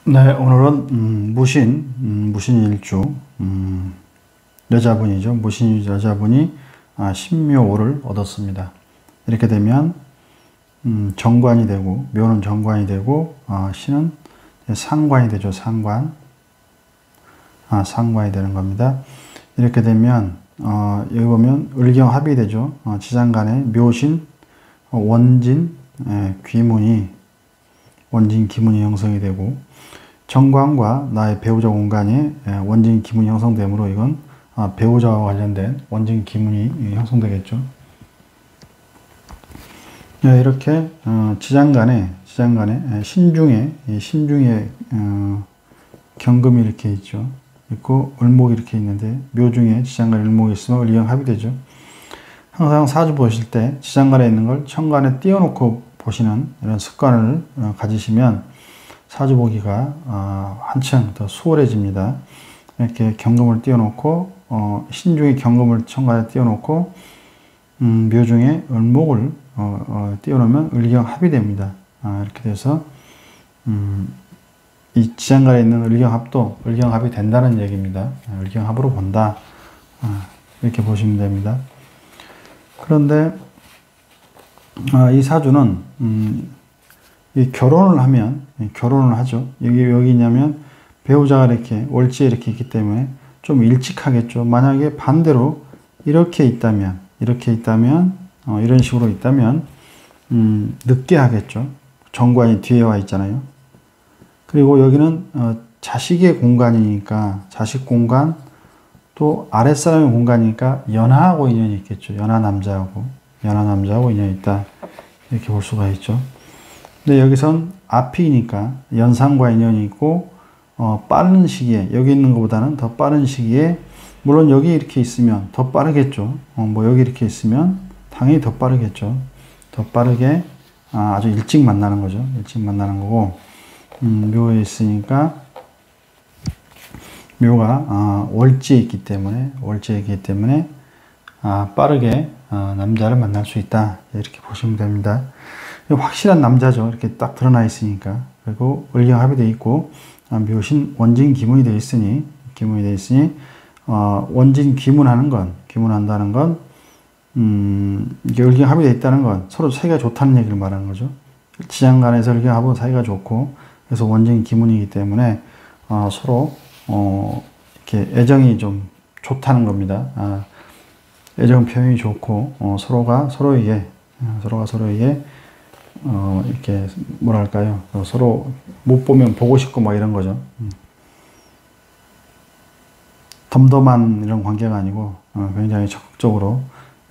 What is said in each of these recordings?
네, 오늘은 무신일주 여자분이죠. 무신 여자분이 신묘를 얻었습니다. 이렇게 되면 정관이 되고, 묘는 정관이 되고, 신은 상관이 되죠. 상관이 되는 겁니다. 이렇게 되면 여기 보면 을경합이 되죠. 지장간에 묘신, 원진, 귀문이 원진 기문이 형성이 되고, 정관과 나의 배우자 공간에 원진 기문이 형성되므로 이건 배우자와 관련된 원진 기문이 형성되겠죠. 이렇게 지장간에 신중에 경금이 이렇게 있고 을목이 이렇게 있는데, 묘중에 지장간에 을목이 있으면 을경합이 되죠. 항상 사주 보실 때 지장간에 있는 걸 천간에 띄워놓고 보시는 이런 습관을 가지시면 사주 보기가 한층 더 수월해집니다. 이렇게 경금을 띄워놓고 신중에 경금을 천간에 띄워놓고 묘중에 을목을 띄워놓으면 을경합이 됩니다. 이렇게 돼서 이 지장간에 있는 을경합도 을경합이 된다는 얘기입니다. 을경합으로 본다, 이렇게 보시면 됩니다. 그런데 이 사주는 이 결혼을 하죠. 여기 있냐면 배우자가 이렇게 월지에 이렇게 있기 때문에 좀 일찍 하겠죠. 만약에 반대로 이렇게 있다면 이런 식으로 있다면 늦게 하겠죠. 정관이 뒤에 와 있잖아요. 그리고 여기는 자식의 공간이니까, 자식 공간, 또 아랫사람의 공간이니까 연하하고 인연이 있겠죠. 연하 남자하고 인연이 있다, 이렇게 볼 수가 있죠. 근데 여기선 앞이니까 연상과 인연이 있고, 빠른 시기에, 여기 있는 것보다는 더 빠른 시기에, 물론 여기 이렇게 있으면 더 빠르겠죠. 여기 이렇게 있으면 당연히 더 빠르겠죠. 더 빠르게, 아주 일찍 만나는 거죠. 일찍 만나는 거고, 묘에 있으니까, 묘가 월지에 있기 때문에 빠르게 남자를 만날 수 있다, 이렇게 보시면 됩니다. 확실한 남자죠. 이렇게 딱 드러나 있으니까. 그리고 을경합이 되어 있고, 묘신 원진 기문이 되어 있으니 원진 기문한다는 건 이게 을경합이 되어 있다는 건 서로 사이가 좋다는 얘기를 말하는 거죠. 지장간에서 을경합은 사이가 좋고, 그래서 원진 기문이기 때문에 서로 이렇게 애정이 좀 좋다는 겁니다. 애정 표현이 좋고, 서로가 서로에게 이렇게 뭐랄까요, 서로 못 보면 보고 싶고 막 이런 거죠. 덤덤한 이런 관계가 아니고 굉장히 적극적으로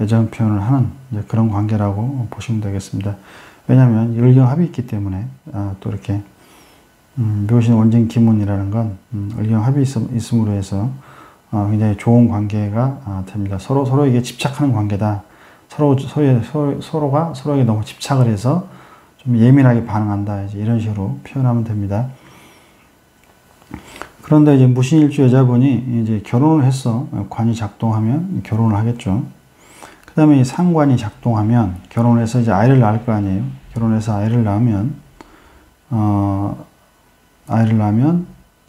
애정 표현을 하는 그런 관계라고 보시면 되겠습니다. 왜냐하면 을경합이 있기 때문에, 또 이렇게 묘신 원진 기문이라는 건 을경합이 있음으로 해서 굉장히 좋은 관계가 됩니다. 서로에게 집착하는 관계다. 서로가 서로에게 너무 집착을 해서 좀 예민하게 반응한다, 이제 이런 식으로 표현하면 됩니다. 그런데 이제 무신일주 여자분이 이제 결혼을 해서 관이 작동하면 결혼을 하겠죠. 그 다음에 이 상관이 작동하면 결혼을 해서 이제 아이를 낳을 거 아니에요. 결혼해서 아이를 낳으면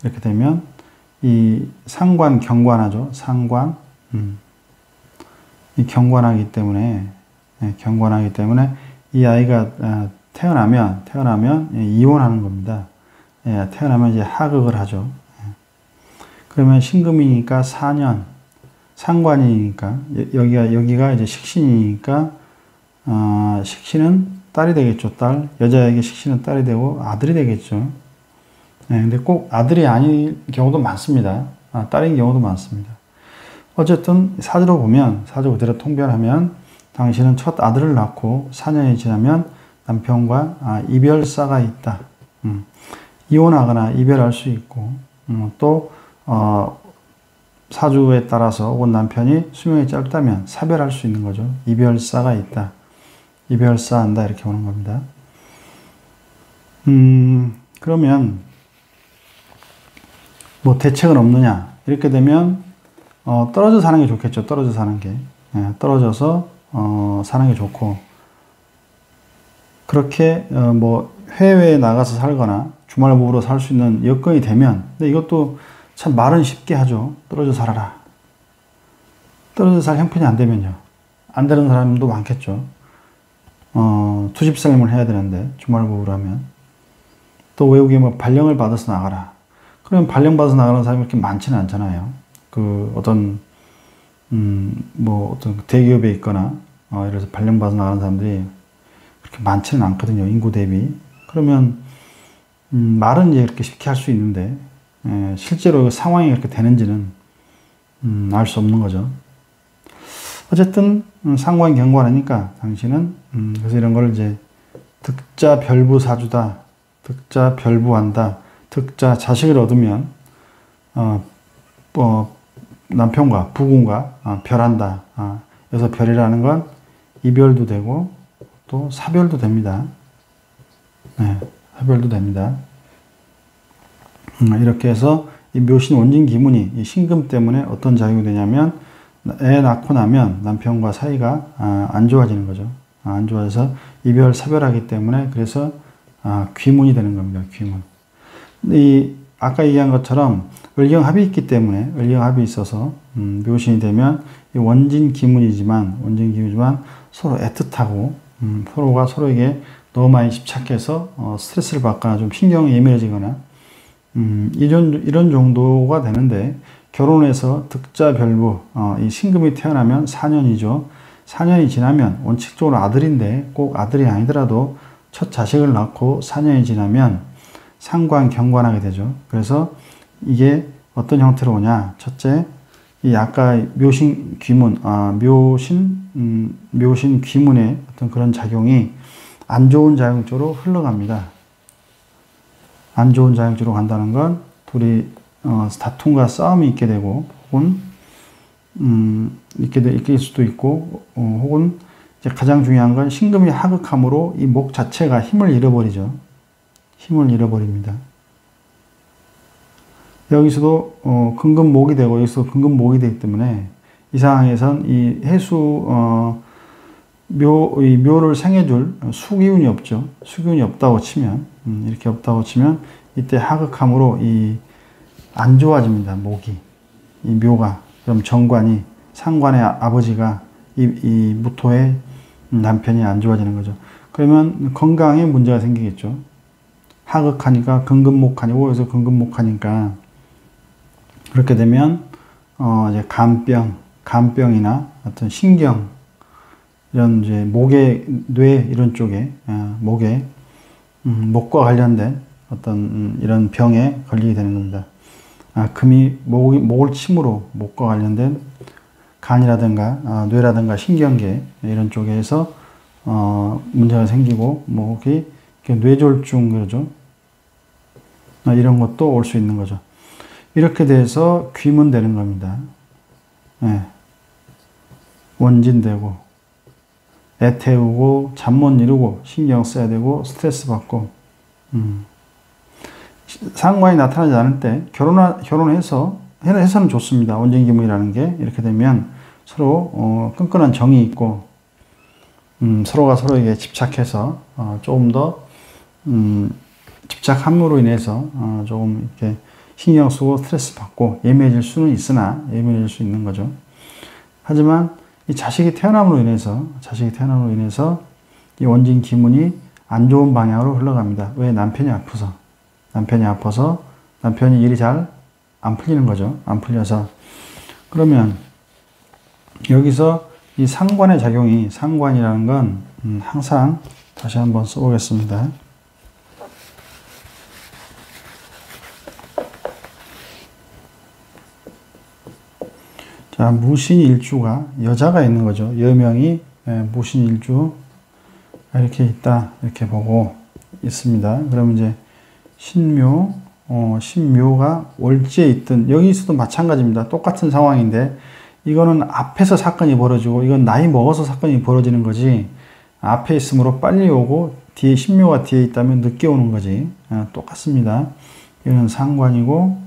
이렇게 되면 이 상관 경관하죠. 상관. 이 경관하기 때문에 이 아이가 태어나면 이혼하는 겁니다. 태어나면 이제 하극을 하죠. 그러면 신금이니까 4년, 상관이니까, 여기가 이제 식신이니까, 식신은 딸이 되겠죠. 여자에게 식신은 딸이 되고 아들이 되겠죠. 근데 꼭 아들이 아닌 경우도 많습니다. 딸인 경우도 많습니다. 어쨌든 사주로 보면, 사주 그대로 통변하면 당신은 첫 아들을 낳고 4년이 지나면 남편과 이별사가 있다. 이혼하거나 이별할 수 있고, 또 사주에 따라서 혹은 남편이 수명이 짧다면 사별할 수 있는 거죠. 이별사가 있다. 이별사한다, 이렇게 보는 겁니다. 그러면 뭐 대책은 없느냐? 이렇게 되면 떨어져 사는 게 좋겠죠. 떨어져서 사는 게 좋고, 그렇게 뭐 해외에 나가서 살거나 주말부부로 살 수 있는 여건이 되면, 근데 이것도 참 말은 쉽게 하죠. 떨어져 살아라. 떨어져 살 형편이 안 되면요. 안 되는 사람도 많겠죠. 투집살림을 해야 되는데, 주말부부로 하면. 또 외국에 뭐 발령을 받아서 나가라. 그러면 발령 받아서 나가는 사람이 그렇게 많지는 않잖아요. 어떤 대기업에 있거나, 예를 들어서 발령 받아서 나가는 사람들이 그렇게 많지는 않거든요. 인구 대비. 그러면, 말은 이제 그렇게 쉽게 할 수 있는데, 실제로 상황이 그렇게 되는지는, 알 수 없는 거죠. 어쨌든, 상관 경관하니까 당신은, 그래서 이런 걸 이제, 득자 별부사주다. 득자 별부한다. 득자 자식을 얻으면, 남편과 부군과 별한다. 여기서 별이라는 건 이별도 되고, 또 사별도 됩니다. 네, 사별도 됩니다. 이렇게 해서 이 묘신 원진 기문이 이 신금 때문에 어떤 작용이 되냐면 애 낳고 나면 남편과 사이가 안 좋아지는 거죠. 안 좋아져서 이별 사별하기 때문에 그래서 귀문이 되는 겁니다. 귀문. 아까 얘기한 것처럼 을경합이 있기 때문에 을경합이 있어서 묘신이 되면 이 원진 기문이지만 서로 애틋하고 서로가 서로에게 너무 많이 집착해서 스트레스를 받거나 좀 신경이 예민해지거나 이런 정도가 되는데 결혼해서 득자 별부 이 신금이 태어나면 4년이죠. 4년이 지나면 원칙적으로 아들인데 꼭 아들이 아니더라도 첫 자식을 낳고 4년이 지나면 상관 경관하게 되죠. 그래서 이게 어떤 형태로 오냐? 첫째, 이 아까 묘신 귀문, 묘신 귀문의 어떤 그런 작용이 안 좋은 작용 쪽으로 흘러갑니다. 안 좋은 작용 쪽으로 간다는 건 둘이 다툼과 싸움이 있게 되고, 혹은 있게 수도 있고, 혹은 이제 가장 중요한 건 신금이 하극함으로 이 목 자체가 힘을 잃어버리죠. 힘을 잃어버립니다. 여기서도 금금목이 되고 여기서 금금목이 되기 때문에 이 상황에선 이 해수 이 묘를 생해줄 수기운이 없죠. 수기운이 없다고 치면 이렇게 없다고 치면 이때 하극함으로 이 안 좋아집니다. 목이 이 묘가 그럼 정관이 상관의 아버지가 이 무토의 남편이 안 좋아지는 거죠. 그러면 건강에 문제가 생기겠죠. 하극하니까 금금목하니고 여기서 금금목하니까 그렇게 되면 이제 간병이나 어떤 신경 이런 이제 목에 뇌 이런 쪽에 목에 목과 관련된 어떤 이런 병에 걸리게 되는 겁니다. 금이 목을 침으로 목과 관련된 간이라든가 뇌라든가 신경계 이런 쪽에서 문제가 생기고 목이 뇌졸중 그러죠. 이런 것도 올 수 있는 거죠. 이렇게 돼서 귀문되는 겁니다. 네. 원진되고 애 태우고 잠 못 이루고 신경 써야 되고 스트레스 받고 상관이 나타나지 않을 때 결혼해서는 좋습니다. 원진기문이라는 게 이렇게 되면 서로 끈끈한 정이 있고 서로가 서로에게 집착해서 조금 더 집착함으로 인해서 조금 이렇게 신경 쓰고 스트레스 받고 예민해질 수는 있으나 예민해질 수 있는 거죠. 하지만 이 자식이 태어남으로 인해서 이 원진 기문이 안 좋은 방향으로 흘러갑니다. 왜? 남편이 아파서 남편이 일이 잘 안 풀리는 거죠. 안 풀려서. 그러면 여기서 이 상관의 작용이 상관이라는 건 항상 다시 한번 써보겠습니다. 자, 무신일주가 여자가 있는 거죠. 여명이 무신일주 이렇게 있다 이렇게 보고 있습니다. 그러면 이제 신묘가 월지에 있든 여기서도 마찬가지입니다. 똑같은 상황인데 이거는 앞에서 사건이 벌어지고 이건 나이 먹어서 사건이 벌어지는 거지 앞에 있으므로 빨리 오고 뒤에 신묘가 뒤에 있다면 늦게 오는 거지 똑같습니다. 여기는 상관이고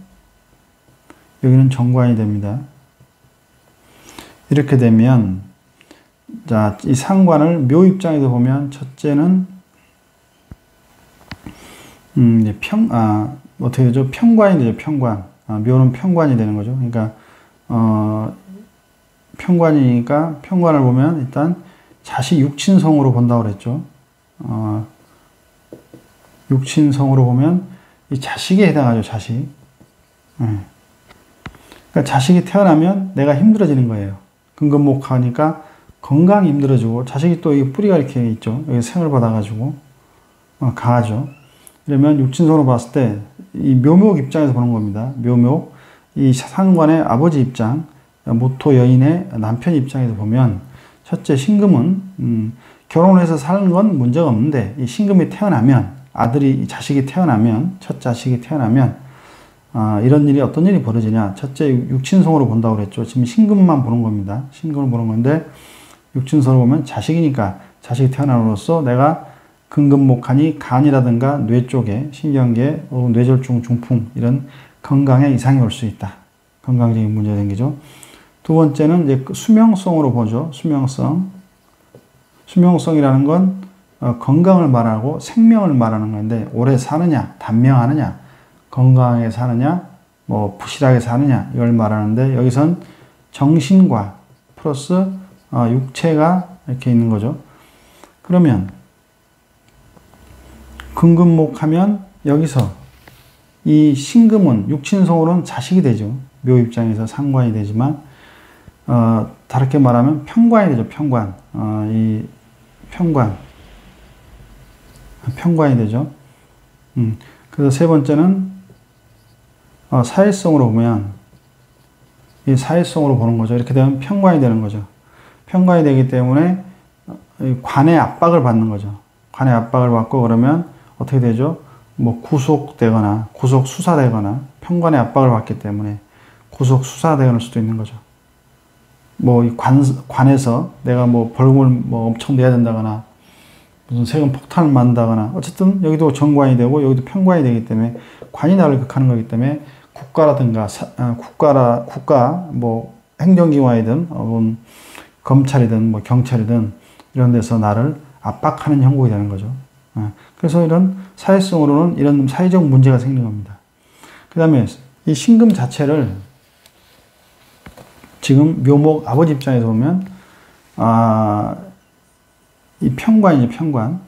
여기는 정관이 됩니다. 이렇게 되면 자, 이 상관을 묘 입장에서 보면 첫째는 이제 어떻게 되죠? 평관이 되죠, 평관. 묘는 평관이 되는 거죠. 그러니까, 평관이니까, 평관을 보면 일단 자식 육친성으로 본다고 그랬죠. 육친성으로 보면 이 자식에 해당하죠, 자식. 그러니까 자식이 태어나면 내가 힘들어지는 거예요. 근근목하니까 건강이 힘들어지고, 자식이 또 이 뿌리가 이렇게 있죠. 여기 생을 받아가지고, 강하죠. 그러면 육친성으로 봤을 때, 이 묘목 입장에서 보는 겁니다. 묘목. 이 상관의 아버지 입장, 모토 여인의 남편 입장에서 보면, 첫째, 신금은, 결혼을 해서 사는 건 문제가 없는데, 이 신금이 태어나면, 자식이 태어나면, 첫 자식이 태어나면, 이런 일이, 어떤 일이 벌어지냐. 첫째, 육친성으로 본다고 그랬죠. 지금 신금만 보는 겁니다. 신금을 보는 건데, 육친성으로 보면 자식이니까, 자식이 태어남으로써 내가 근근목하니 간이라든가 뇌 쪽에, 신경계, 뇌졸중, 중풍, 이런 건강에 이상이 올 수 있다. 건강적인 문제가 생기죠. 두 번째는 이제 수명성으로 보죠. 수명성. 수명성이라는 건 건강을 말하고 생명을 말하는 건데, 오래 사느냐, 단명하느냐, 건강하게 사느냐, 뭐 부실하게 사느냐, 이걸 말하는데, 여기선 정신과 플러스 육체가 이렇게 있는 거죠. 그러면 근근목하면 여기서 이 신금은 육친성으로는 자식이 되죠. 묘 입장에서 상관이 되지만, 다르게 말하면 평관이 되죠. 평관이 되죠. 그래서 세 번째는 사회성으로 보면, 이 사회성으로 보는 거죠. 이렇게 되면 평관이 되는 거죠. 평관이 되기 때문에 관의 압박을 받는 거죠. 관의 압박을 받고, 그러면 어떻게 되죠? 뭐 구속되거나 구속 수사되거나, 평관의 압박을 받기 때문에 구속 수사될 수도 있는 거죠. 뭐 이 관에서 내가 뭐 벌금을 뭐 엄청 내야 된다거나, 무슨 세금 폭탄을 만다거나, 어쨌든 여기도 정관이 되고 여기도 평관이 되기 때문에 관이 나를 극하는 거기 때문에, 국가라든가 국가 뭐 행정기관이든 혹은 검찰이든 뭐 경찰이든 이런 데서 나를 압박하는 형국이 되는 거죠. 그래서 이런 사회성으로는 이런 사회적 문제가 생기는 겁니다. 그 다음에 이 신금 자체를 지금 묘목 아버지 입장에서 보면, 이 평관이죠, 평관.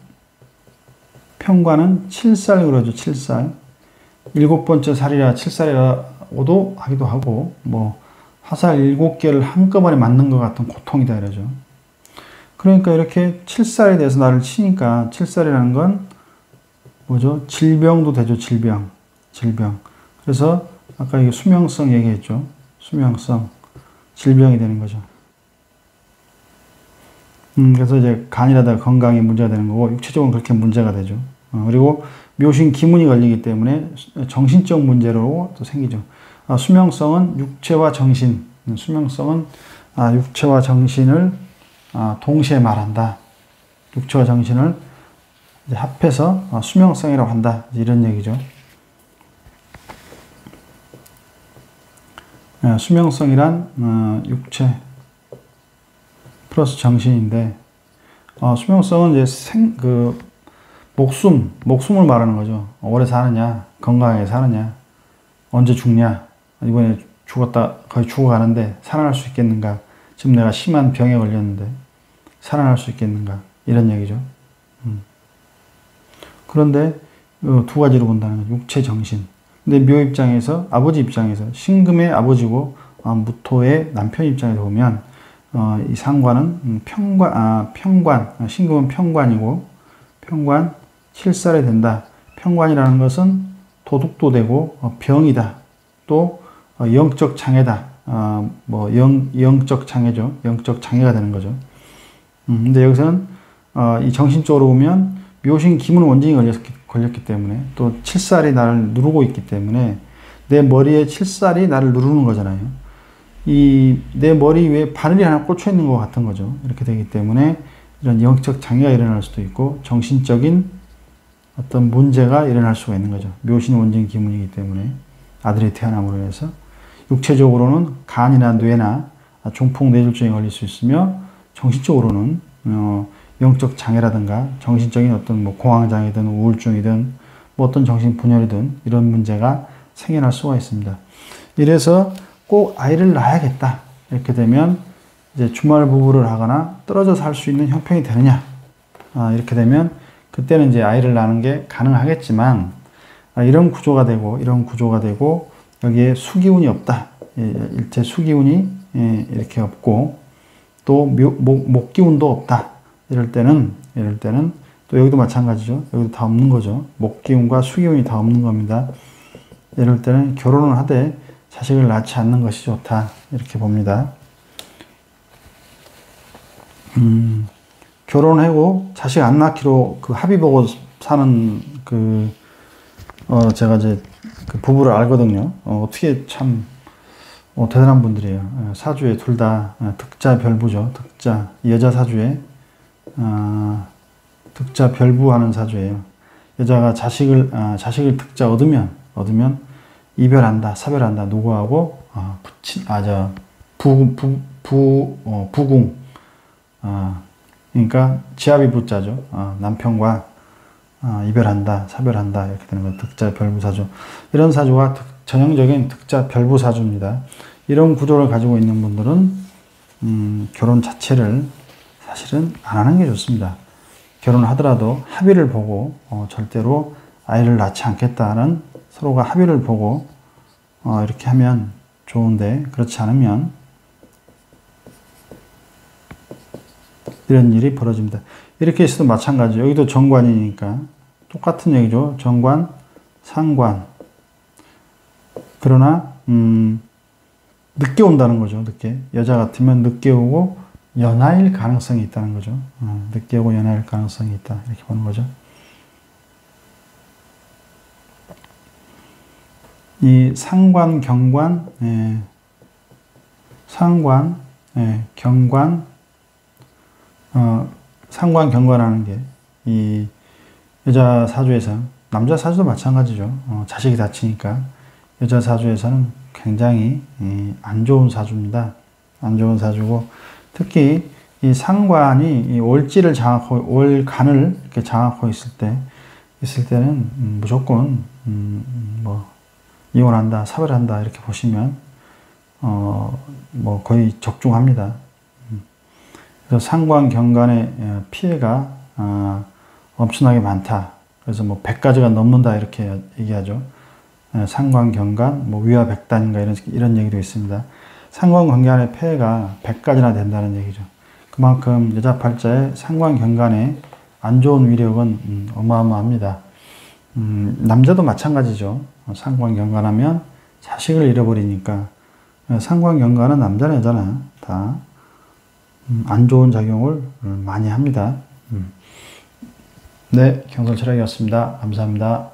평관은 7살 그러죠, 7살. 7번째 살이라 7살이라고도 하기도 하고, 뭐, 화살 7개를 한꺼번에 맞는 것 같은 고통이다, 이러죠. 그러니까 이렇게 7살에 대해서 나를 치니까, 7살이라는 건 뭐죠? 질병도 되죠, 질병. 그래서 아까 이게 수명성 얘기했죠. 수명성. 질병이 되는 거죠. 그래서 이제 간이라다가 건강에 문제가 되는 거고, 육체적으로 그렇게 문제가 되죠. 그리고 묘신 기문이 걸리기 때문에 정신적 문제로 또 생기죠. 수명성은 육체와 정신, 수명성은 육체와 정신을 동시에 말한다. 육체와 정신을 이제 합해서 수명성이라고 한다. 이런 얘기죠. 수명성이란 육체 플러스 정신인데, 수명성은 이제 목숨을 말하는 거죠. 오래 사느냐, 건강하게 사느냐, 언제 죽냐, 이번에 거의 죽어가는데 살아날 수 있겠는가, 지금 내가 심한 병에 걸렸는데 살아날 수 있겠는가, 이런 얘기죠. 그런데 두 가지로 본다는 거죠. 육체, 정신. 근데 묘 입장에서, 아버지 입장에서, 신금의 아버지고 무토의 남편 입장에서 보면, 이 상관은 평관, 신금은 평관이고, 평관 7살이 된다. 평관이라는 것은 도둑도 되고 병이다. 또 영적 장애다. 영적 장애죠. 영적 장애가 되는 거죠. 근데 여기서는 이 정신적으로 보면 묘신 기문 원진이 걸렸기 때문에, 또 7살이 나를 누르고 있기 때문에, 내 머리에 7살이 나를 누르는 거잖아요. 내 머리 위에 바늘이 하나 꽂혀 있는 것 같은 거죠. 이렇게 되기 때문에 이런 영적 장애가 일어날 수도 있고, 정신적인 어떤 문제가 일어날 수가 있는 거죠. 묘신 원진 기문이기 때문에, 아들이 태어남으로 해서. 육체적으로는 간이나 뇌나 중풍 뇌졸중에 걸릴 수 있으며, 정신적으로는 영적 장애라든가 정신적인 어떤 뭐 공황장애든 우울증이든 뭐 어떤 정신분열이든 이런 문제가 생겨날 수가 있습니다. 이래서 꼭 아이를 낳아야겠다. 이렇게 되면 이제 주말 부부를 하거나 떨어져 살 수 있는 형편이 되느냐. 이렇게 되면 그때는 이제 아이를 낳는 게 가능하겠지만 이런 구조가 되고 여기에 수기운이 없다. 일체 수기운이 이렇게 없고 또 목기운도 없다. 이럴 때는 또 여기도 마찬가지죠. 여기도 다 없는 거죠. 목기운과 수기운이 다 없는 겁니다. 이럴 때는 결혼을 하되 자식을 낳지 않는 것이 좋다. 이렇게 봅니다. 결혼하고 자식 안 낳기로 그 합의 보고 사는 제가 이제 그 부부를 알거든요. 어떻게 참 대단한 분들이에요. 사주에 둘 다 득자 별부죠. 득자 여자 사주에 득자 별부하는 사주예요. 여자가 자식을 득자 얻으면 이별한다, 사별한다. 누구하고 부궁 그러니까 지압이 부자죠. 남편과 이별한다, 사별한다 이렇게 되는 거 득자 별부사주. 이런 사주가 전형적인 득자 별부사주입니다. 이런 구조를 가지고 있는 분들은 결혼 자체를 사실은 안 하는 게 좋습니다. 결혼을 하더라도 합의를 보고 절대로 아이를 낳지 않겠다는 서로가 합의를 보고 이렇게 하면 좋은데 그렇지 않으면 이런 일이 벌어집니다. 이렇게 있어도 마찬가지. 여기도 정관이니까 똑같은 얘기죠. 정관, 상관. 그러나 늦게 온다는 거죠. 늦게. 여자 같으면 늦게 오고 연하일 가능성이 있다는 거죠. 늦게 오고 연하일 가능성이 있다. 이렇게 보는 거죠. 이 상관, 경관, 경관, 상관, 경관하는 게 이 여자 사주에서 남자 사주도 마찬가지죠. 자식이 다치니까 여자 사주에서는 굉장히 안 좋은 사주입니다. 안 좋은 사주고 특히 이 상관이 이 월지를 장악하고 월간을 이렇게 장악하고 있을 때는 무조건 뭐 이혼한다, 사별한다 이렇게 보시면 뭐 거의 적중합니다. 그래서 상관 경관의 피해가 엄청나게 많다. 그래서 뭐 100가지가 넘는다 이렇게 얘기하죠. 상관 경관 뭐 위와 백단인가 이런 얘기도 있습니다. 상관 경관의 폐해가 100가지나 된다는 얘기죠. 그만큼 여자 팔자의 상관 경관의 안 좋은 위력은 어마어마합니다. 남자도 마찬가지죠. 상관 경관하면 자식을 잃어버리니까 상관 경관은 남자나 여자나 다 안 좋은 작용을 많이 합니다. 네, 경솔철학이었습니다. 감사합니다.